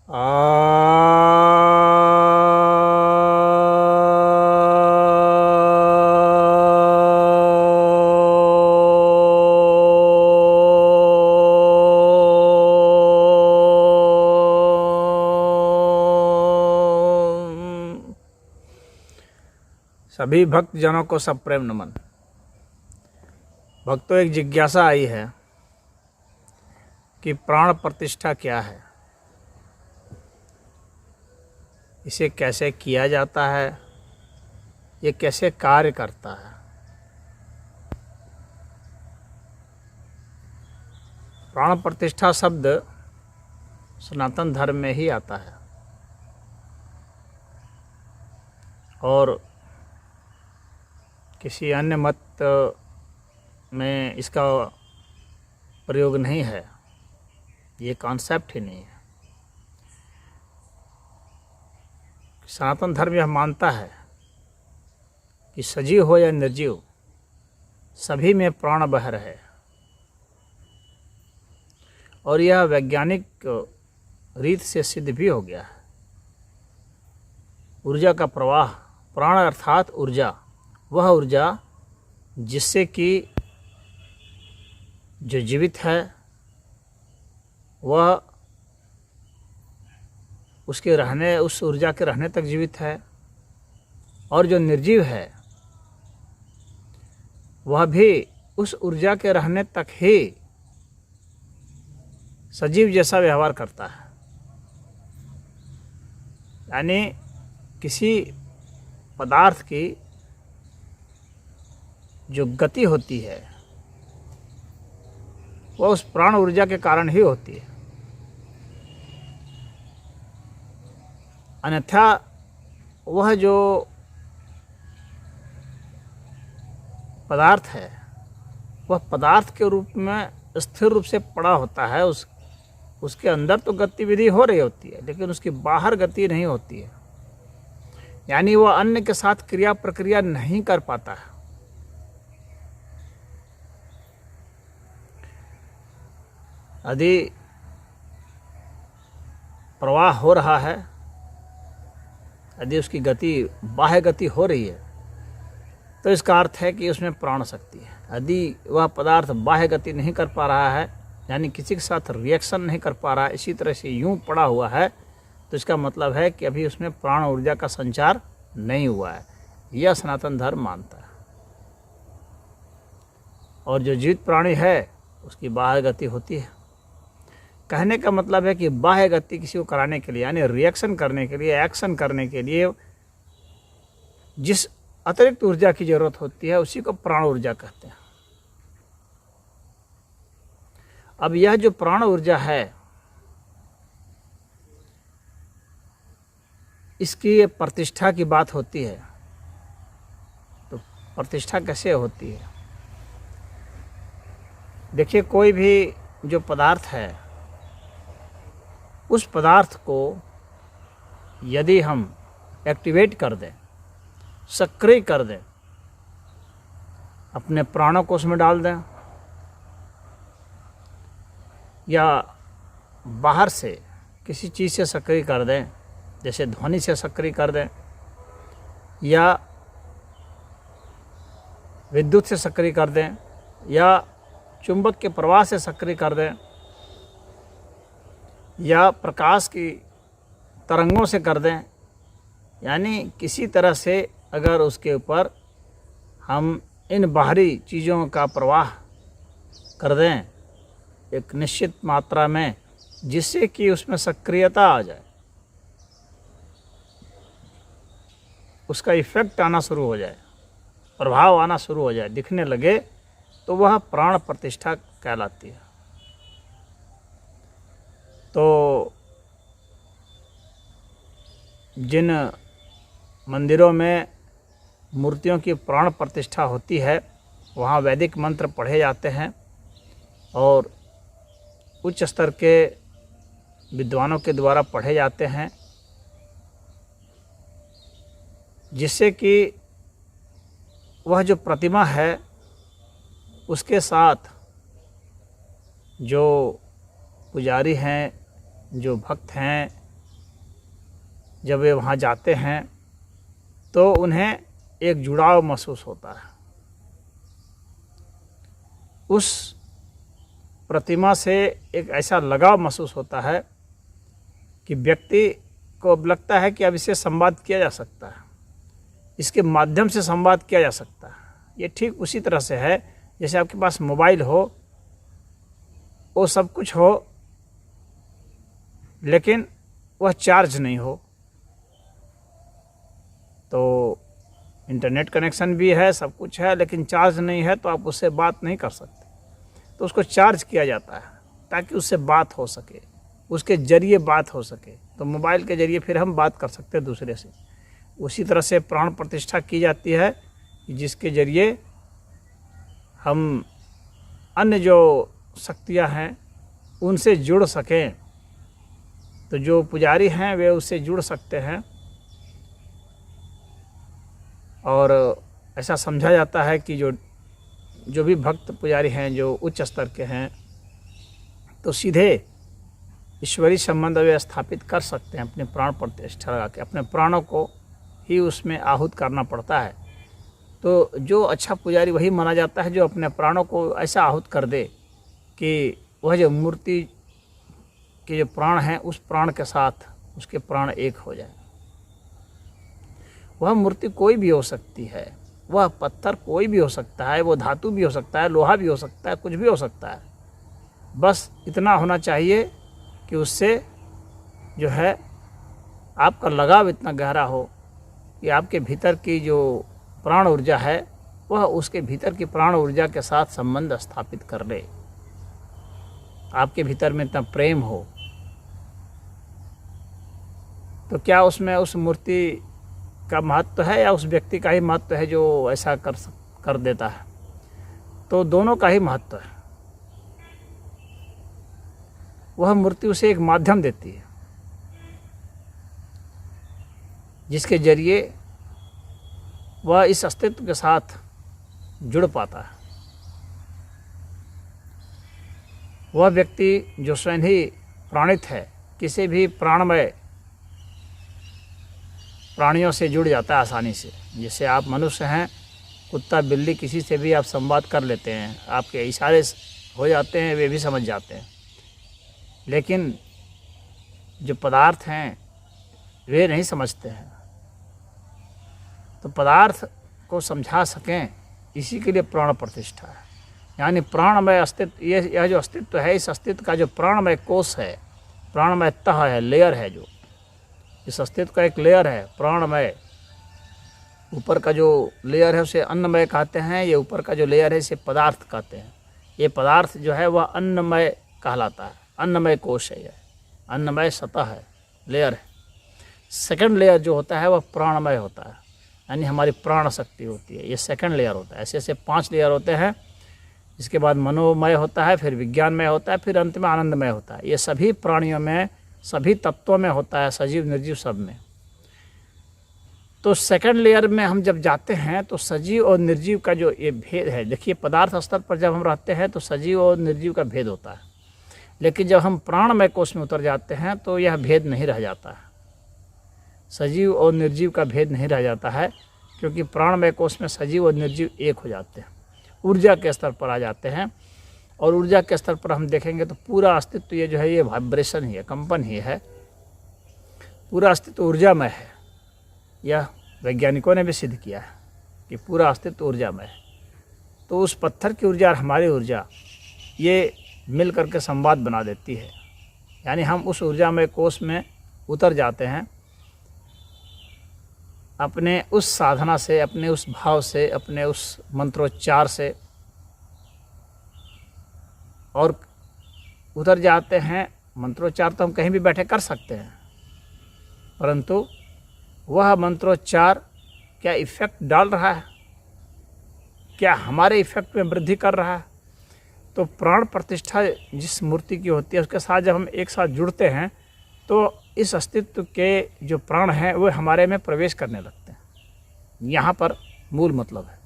सभी भक्त जनों को सब प्रेम नमन। भक्तों, एक जिज्ञासा आई है कि प्राण प्रतिष्ठा क्या है, इसे कैसे किया जाता है, ये कैसे कार्य करता है। प्राण प्रतिष्ठा शब्द सनातन धर्म में ही आता है और किसी अन्य मत में इसका प्रयोग नहीं है, ये कॉन्सेप्ट ही नहीं है। सनातन धर्म यह मानता है कि सजीव हो या निर्जीव, सभी में प्राण बह रहे हैं और यह वैज्ञानिक रीत से सिद्ध भी हो गया है। ऊर्जा का प्रवाह, प्राण अर्थात ऊर्जा, वह ऊर्जा जिससे कि जो जीवित है वह उसके रहने, उस ऊर्जा के रहने तक जीवित है, और जो निर्जीव है वह भी उस ऊर्जा के रहने तक ही सजीव जैसा व्यवहार करता है। यानी किसी पदार्थ की जो गति होती है वह उस प्राण ऊर्जा के कारण ही होती है, अन्यथा वह जो पदार्थ है वह पदार्थ के रूप में स्थिर रूप से पड़ा होता है। उसके अंदर तो गतिविधि हो रही होती है लेकिन उसकी बाहर गति नहीं होती है, यानी वह अन्य के साथ क्रिया प्रक्रिया नहीं कर पाता है। यदि प्रवाह हो रहा है, यदि उसकी गति बाह्य गति हो रही है तो इसका अर्थ है कि उसमें प्राण शक्ति है। यदि वह पदार्थ बाह्य गति नहीं कर पा रहा है, यानी किसी के साथ रिएक्शन नहीं कर पा रहा है, इसी तरह से यूं पड़ा हुआ है, तो इसका मतलब है कि अभी उसमें प्राण ऊर्जा का संचार नहीं हुआ है। यह सनातन धर्म मानता है। और जो जीवित प्राणी है उसकी बाह्य गति होती है। कहने का मतलब है कि बाह्य गति किसी को कराने के लिए, यानी रिएक्शन करने के लिए, एक्शन करने के लिए जिस अतिरिक्त ऊर्जा की जरूरत होती है उसी को प्राण ऊर्जा कहते हैं। अब यह जो प्राण ऊर्जा है इसकी प्रतिष्ठा की बात होती है, तो प्रतिष्ठा कैसे होती है? देखिए, कोई भी जो पदार्थ है उस पदार्थ को यदि हम एक्टिवेट कर दें, सक्रिय कर दें, अपने प्राणों को उसमें डाल दें या बाहर से किसी चीज़ से सक्रिय कर दें, जैसे ध्वनि से सक्रिय कर दें या विद्युत से सक्रिय कर दें या चुंबक के प्रवाह से सक्रिय कर दें या प्रकाश की तरंगों से कर दें, यानी किसी तरह से अगर उसके ऊपर हम इन बाहरी चीज़ों का प्रवाह कर दें एक निश्चित मात्रा में, जिससे कि उसमें सक्रियता आ जाए, उसका इफ़ेक्ट आना शुरू हो जाए, प्रभाव आना शुरू हो जाए, दिखने लगे, तो वह प्राण प्रतिष्ठा कहलाती है। तो जिन मंदिरों में मूर्तियों की प्राण प्रतिष्ठा होती है वहाँ वैदिक मंत्र पढ़े जाते हैं और उच्च स्तर के विद्वानों के द्वारा पढ़े जाते हैं, जिससे कि वह जो प्रतिमा है उसके साथ जो पुजारी हैं, जो भक्त हैं, जब वे वहाँ जाते हैं तो उन्हें एक जुड़ाव महसूस होता है, उस प्रतिमा से एक ऐसा लगाव महसूस होता है कि व्यक्ति को अब लगता है कि अब इससे संवाद किया जा सकता है, इसके माध्यम से संवाद किया जा सकता है। ये ठीक उसी तरह से है जैसे आपके पास मोबाइल हो, वो सब कुछ हो, लेकिन वह चार्ज नहीं हो। तो इंटरनेट कनेक्शन भी है, सब कुछ है, लेकिन चार्ज नहीं है तो आप उससे बात नहीं कर सकते। तो उसको चार्ज किया जाता है ताकि उससे बात हो सके, उसके जरिए बात हो सके। तो मोबाइल के जरिए फिर हम बात कर सकते हैं दूसरे से। उसी तरह से प्राण प्रतिष्ठा की जाती है जिसके जरिए हम अन्य जो शक्तियां हैं उनसे जुड़ सकें। तो जो पुजारी हैं वे उससे जुड़ सकते हैं, और ऐसा समझा जाता है कि जो भी भक्त पुजारी हैं जो उच्च स्तर के हैं तो सीधे ईश्वरीय संबंध वे स्थापित कर सकते हैं अपने प्राण प्रतिष्ठा लगा के। अपने प्राणों को ही उसमें आहूत करना पड़ता है। तो जो अच्छा पुजारी वही माना जाता है जो अपने प्राणों को ऐसा आहूत कर दे कि वह जो मूर्ति के जो प्राण हैं उस प्राण के साथ उसके प्राण एक हो जाए। वह मूर्ति कोई भी हो सकती है, वह पत्थर कोई भी हो सकता है, वो धातु भी हो सकता है, लोहा भी हो सकता है, कुछ भी हो सकता है। बस इतना होना चाहिए कि उससे जो है आपका लगाव इतना गहरा हो कि आपके भीतर की जो प्राण ऊर्जा है वह उसके भीतर की प्राण ऊर्जा के साथ संबंध स्थापित कर ले। आपके भीतर में इतना प्रेम हो तो क्या उसमें उस मूर्ति का महत्व है या उस व्यक्ति का ही महत्व है जो ऐसा कर देता है? तो दोनों का ही महत्व है। वह मूर्ति उसे एक माध्यम देती है जिसके जरिए वह इस अस्तित्व के साथ जुड़ पाता है। वह व्यक्ति जो स्वयं ही प्राणित है किसी भी प्राणमय प्राणियों से जुड़ जाता है आसानी से। जैसे आप मनुष्य हैं, कुत्ता बिल्ली किसी से भी आप संवाद कर लेते हैं, आपके इशारे हो जाते हैं, वे भी समझ जाते हैं। लेकिन जो पदार्थ हैं वे नहीं समझते हैं। तो पदार्थ को समझा सकें इसी के लिए प्राण प्रतिष्ठा है। यानी प्राणमय अस्तित्व, यह जो अस्तित्व है, इस अस्तित्व का जो प्राणमय कोश है, प्राणमय तह है, लेयर है, जो इस अस्तित्व का एक लेयर है प्राणमय। ऊपर का जो लेयर है उसे अन्नमय कहते हैं, ये ऊपर का जो लेयर है इसे पदार्थ कहते हैं। ये पदार्थ जो है वह अन्नमय कहलाता है, अन्नमय कोश है, यह अन्नमय सतह है, लेयर है। सेकंड लेयर जो होता है वह प्राणमय होता है, यानी हमारी प्राण शक्ति होती है, ये सेकंड लेयर होता है। ऐसे ऐसे 5 लेयर होते हैं। इसके बाद मनोमय होता है, फिर विज्ञानमय होता है, फिर अंत में आनंदमय होता है। ये सभी प्राणियों में, सभी तत्वों में होता है, सजीव निर्जीव सब में। तो सेकंड लेयर में हम जब जाते हैं तो सजीव और निर्जीव का जो ये भेद है, देखिए पदार्थ स्तर पर जब हम रहते हैं तो सजीव और निर्जीव का भेद होता है, लेकिन जब हम प्राणमय कोश में उतर जाते हैं तो यह भेद नहीं रह जाता है। सजीव और निर्जीव का भेद नहीं रह जाता है, क्योंकि प्राणमय कोश में सजीव और निर्जीव एक हो जाते हैं, ऊर्जा के स्तर पर आ जाते हैं। और ऊर्जा के स्तर पर हम देखेंगे तो पूरा अस्तित्व ये जो है ये वाइब्रेशन ही है, कंपन ही है, पूरा अस्तित्व ऊर्जामय है। यह वैज्ञानिकों ने भी सिद्ध किया है कि पूरा अस्तित्व ऊर्जामय है। तो उस पत्थर की ऊर्जा और हमारी ऊर्जा ये मिल करके संवाद बना देती है, यानी हम उस ऊर्जामय कोश में उतर जाते हैं अपने उस साधना से, अपने उस भाव से, अपने उस मंत्रोच्चार से, और उतर जाते हैं। मंत्रोच्चार तो हम कहीं भी बैठे कर सकते हैं, परंतु वह मंत्रोच्चार क्या इफ़ेक्ट डाल रहा है, क्या हमारे इफ़ेक्ट में वृद्धि कर रहा है? तो प्राण प्रतिष्ठा जिस मूर्ति की होती है उसके साथ जब हम एक साथ जुड़ते हैं तो इस अस्तित्व के जो प्राण हैं वो हमारे में प्रवेश करने लगते हैं। यहाँ पर मूल मतलब है।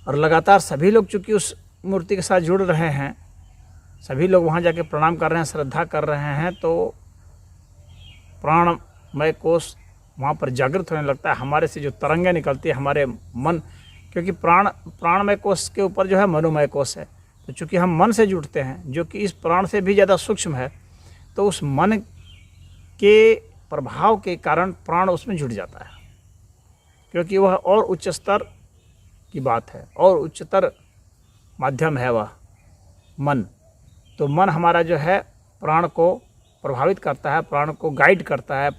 और लगातार सभी लोग चूँकि उस मूर्ति के साथ जुड़ रहे हैं, सभी लोग वहाँ जाके प्रणाम कर रहे हैं, श्रद्धा कर रहे हैं, तो प्राणमय कोश वहाँ पर जागृत होने लगता है। हमारे से जो तरंगें निकलती है हमारे मन, क्योंकि प्राणमय कोश के ऊपर जो है मनोमय कोश है, तो चूँकि हम मन से जुड़ते हैं जो कि इस प्राण से भी ज़्यादा सूक्ष्म है, तो उस मन के प्रभाव के कारण प्राण उसमें जुड़ जाता है, क्योंकि वह और उच्च स्तर की बात है और उच्चतर माध्यम है वह मन। तो मन हमारा जो है प्राण को प्रभावित करता है, प्राण को गाइड करता है,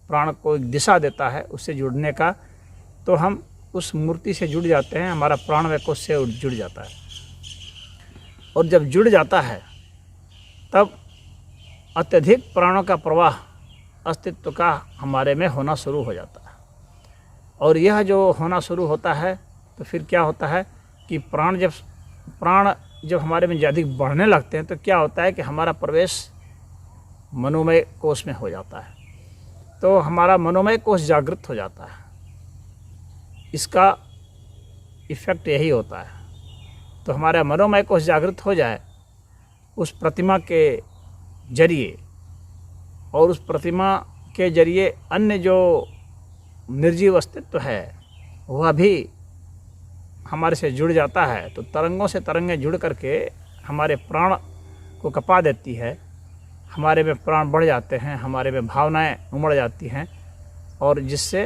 प्राण को एक दिशा देता है उससे जुड़ने का। तो हम उस मूर्ति से जुड़ जाते हैं, हमारा प्राणमय कोश से जुड़ जाता है। और जब जुड़ जाता है तब अत्यधिक प्राणों का प्रवाह अस्तित्व का हमारे में होना शुरू हो जाता है। और यह जो होना शुरू होता है तो फिर क्या होता है कि प्राण जब हमारे में ज़्यादा बढ़ने लगते हैं तो क्या होता है कि हमारा प्रवेश मनोमय कोश में हो जाता है, तो हमारा मनोमय कोश जागृत हो जाता है। इसका इफ़ेक्ट यही होता है। तो हमारा मनोमय कोश जागृत हो जाए उस प्रतिमा के जरिए, और उस प्रतिमा के जरिए अन्य जो निर्जीव अस्तित्व है वह भी हमारे से जुड़ जाता है। तो तरंगों से तरंगें जुड़ करके हमारे प्राण को कपा देती है, हमारे में प्राण बढ़ जाते हैं, हमारे में भावनाएं उमड़ जाती हैं, और जिससे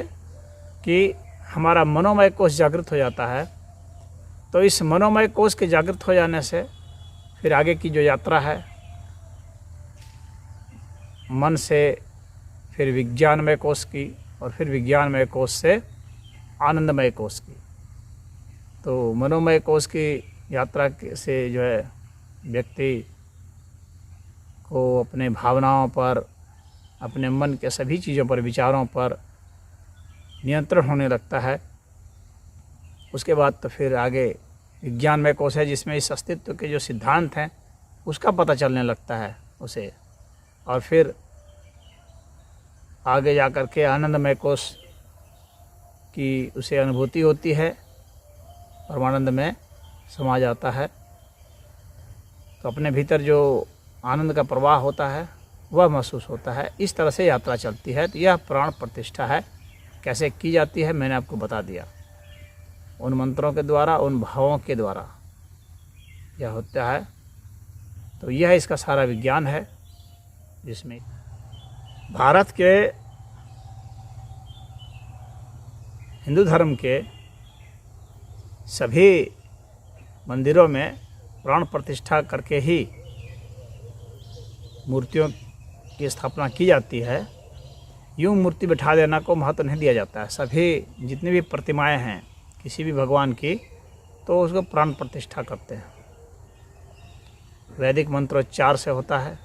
कि हमारा मनोमय कोश जागृत हो जाता है। तो इस मनोमय कोश के जागृत हो जाने से फिर आगे की जो यात्रा है मन से फिर विज्ञानमय कोश की, और फिर विज्ञानमय कोश से आनंदमय कोश की। तो मनोमय कोश की यात्रा से जो है व्यक्ति को अपने भावनाओं पर, अपने मन के सभी चीज़ों पर, विचारों पर नियंत्रण होने लगता है। उसके बाद तो फिर आगे विज्ञानमय कोश है जिसमें इस अस्तित्व के जो सिद्धांत हैं उसका पता चलने लगता है उसे, और फिर आगे जा कर के आनंदमय कोश की उसे अनुभूति होती है, परमानंद में समा जाता है। तो अपने भीतर जो आनंद का प्रवाह होता है वह महसूस होता है। इस तरह से यात्रा चलती है। तो यह प्राण प्रतिष्ठा है। कैसे की जाती है मैंने आपको बता दिया, उन मंत्रों के द्वारा, उन भावों के द्वारा यह होता है। तो यह इसका सारा विज्ञान है, जिसमें भारत के हिंदू धर्म के सभी मंदिरों में प्राण प्रतिष्ठा करके ही मूर्तियों की स्थापना की जाती है। यूँ मूर्ति बिठा देना को महत्व नहीं दिया जाता है। सभी जितनी भी प्रतिमाएं हैं किसी भी भगवान की, तो उसको प्राण प्रतिष्ठा करते हैं। वैदिक मंत्रोच्चार से होता है,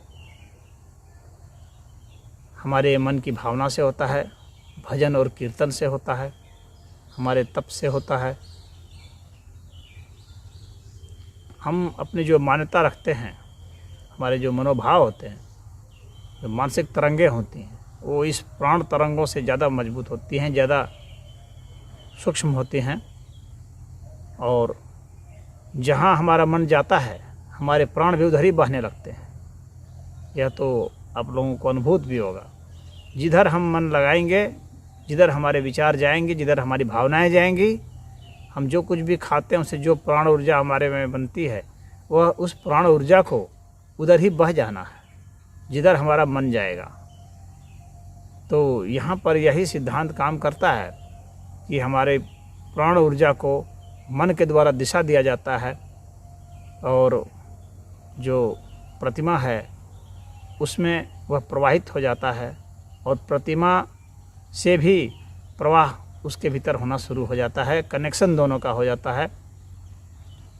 हमारे मन की भावना से होता है, भजन और कीर्तन से होता है, हमारे तप से होता है। हम अपनी जो मान्यता रखते हैं, हमारे जो मनोभाव होते हैं, जो मानसिक तरंगें होती हैं, वो इस प्राण तरंगों से ज़्यादा मजबूत होती हैं, ज़्यादा सूक्ष्म होती हैं। और जहाँ हमारा मन जाता है हमारे प्राण भी उधर ही बहने लगते हैं। यह तो आप लोगों को अनुभूत भी होगा। जिधर हम मन लगाएंगे, जिधर हमारे विचार जाएंगे, जिधर हमारी भावनाएं जाएंगी, हम जो कुछ भी खाते हैं उससे जो प्राण ऊर्जा हमारे में बनती है वह उस प्राण ऊर्जा को उधर ही बह जाना है जिधर हमारा मन जाएगा। तो यहाँ पर यही सिद्धांत काम करता है कि हमारे प्राण ऊर्जा को मन के द्वारा दिशा दिया जाता है, और जो प्रतिमा है उसमें वह प्रवाहित हो जाता है, और प्रतिमा से भी प्रवाह उसके भीतर होना शुरू हो जाता है। कनेक्शन दोनों का हो जाता है,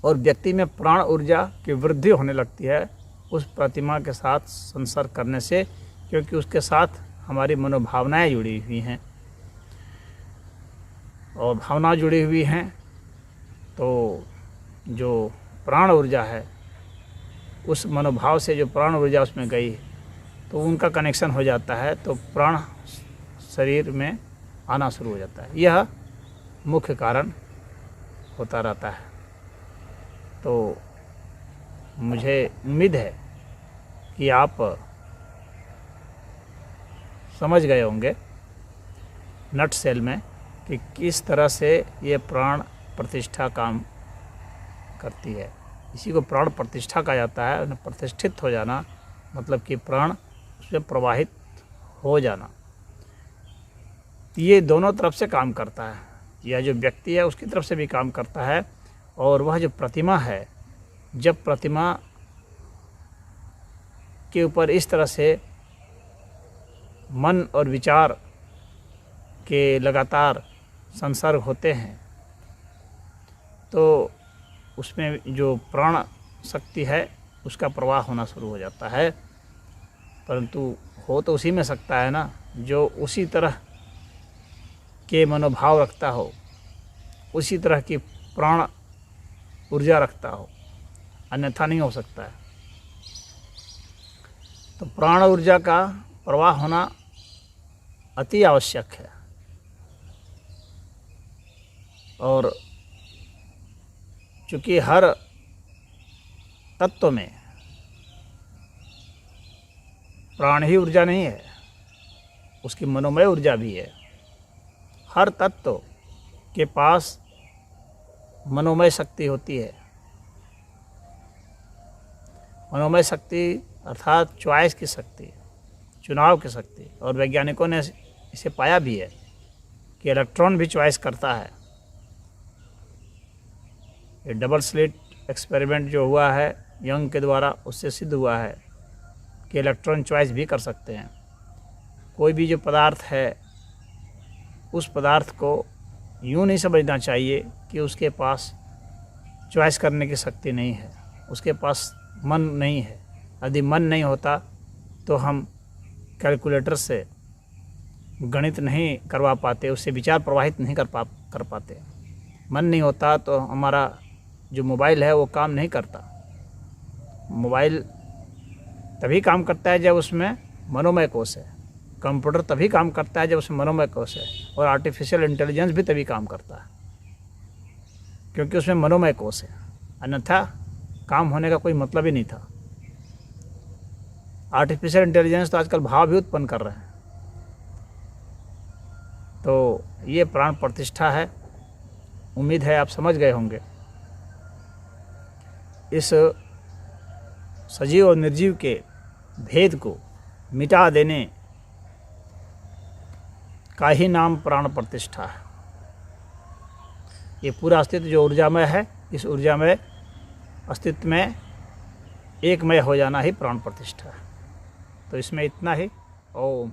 और व्यक्ति में प्राण ऊर्जा की वृद्धि होने लगती है उस प्रतिमा के साथ संसर्ग करने से, क्योंकि उसके साथ हमारी मनोभावनाएं जुड़ी हुई हैं, और भावना जुड़ी हुई हैं। तो जो प्राण ऊर्जा है उस मनोभाव से जो प्राण ऊर्जा उसमें गई तो उनका कनेक्शन हो जाता है, तो प्राण शरीर में आना शुरू हो जाता है। यह मुख्य कारण होता रहता है। तो मुझे उम्मीद है कि आप समझ गए होंगे नट सेल में कि किस तरह से ये प्राण प्रतिष्ठा काम करती है। इसी को प्राण प्रतिष्ठा कहा जाता है। उन्हें प्रतिष्ठित हो जाना मतलब कि प्राण उसमें प्रवाहित हो जाना। ये दोनों तरफ से काम करता है। यह जो व्यक्ति है उसकी तरफ से भी काम करता है, और वह जो प्रतिमा है, जब प्रतिमा के ऊपर इस तरह से मन और विचार के लगातार संसर्ग होते हैं तो उसमें जो प्राण शक्ति है उसका प्रवाह होना शुरू हो जाता है। परंतु हो तो उसी में सकता है ना जो उसी तरह के मनोभाव रखता हो, उसी तरह की प्राण ऊर्जा रखता हो, अन्यथा नहीं हो सकता है। तो प्राण ऊर्जा का प्रवाह होना अति आवश्यक है। और चूँकि हर तत्व में प्राण ही ऊर्जा नहीं है, उसकी मनोमय ऊर्जा भी है। हर तत्व के पास मनोमय शक्ति होती है। मनोमय शक्ति अर्थात चॉइस की शक्ति, चुनाव की शक्ति। और वैज्ञानिकों ने इसे पाया भी है कि इलेक्ट्रॉन भी चॉइस करता है। ये डबल स्लिट एक्सपेरिमेंट जो हुआ है यंग के द्वारा, उससे सिद्ध हुआ है कि इलेक्ट्रॉन चॉइस भी कर सकते हैं। कोई भी जो पदार्थ है उस पदार्थ को यूँ नहीं समझना चाहिए कि उसके पास चॉइस करने की शक्ति नहीं है, उसके पास मन नहीं है। यदि मन नहीं होता तो हम कैलकुलेटर से गणित नहीं करवा पाते, उससे विचार प्रवाहित नहीं कर पाते। मन नहीं होता तो हमारा जो मोबाइल है वो काम नहीं करता। मोबाइल तभी काम करता है जब उसमें मनोमय कोश है। कंप्यूटर तभी काम करता है जब उसमें मनोमय कोश है। और आर्टिफिशियल इंटेलिजेंस भी तभी काम करता है क्योंकि उसमें मनोमय कोश है, अन्यथा काम होने का कोई मतलब ही नहीं था। आर्टिफिशियल इंटेलिजेंस तो आजकल भाव भी उत्पन्न कर रहे हैं। तो ये प्राण प्रतिष्ठा है। उम्मीद है आप समझ गए होंगे। इस सजीव और निर्जीव के भेद को मिटा देने का ही नाम प्राण प्रतिष्ठा है। ये पूरा अस्तित्व जो ऊर्जामय है, इस ऊर्जामय अस्तित्व में एकमय हो जाना ही प्राण प्रतिष्ठा है। तो इसमें इतना ही। ओम।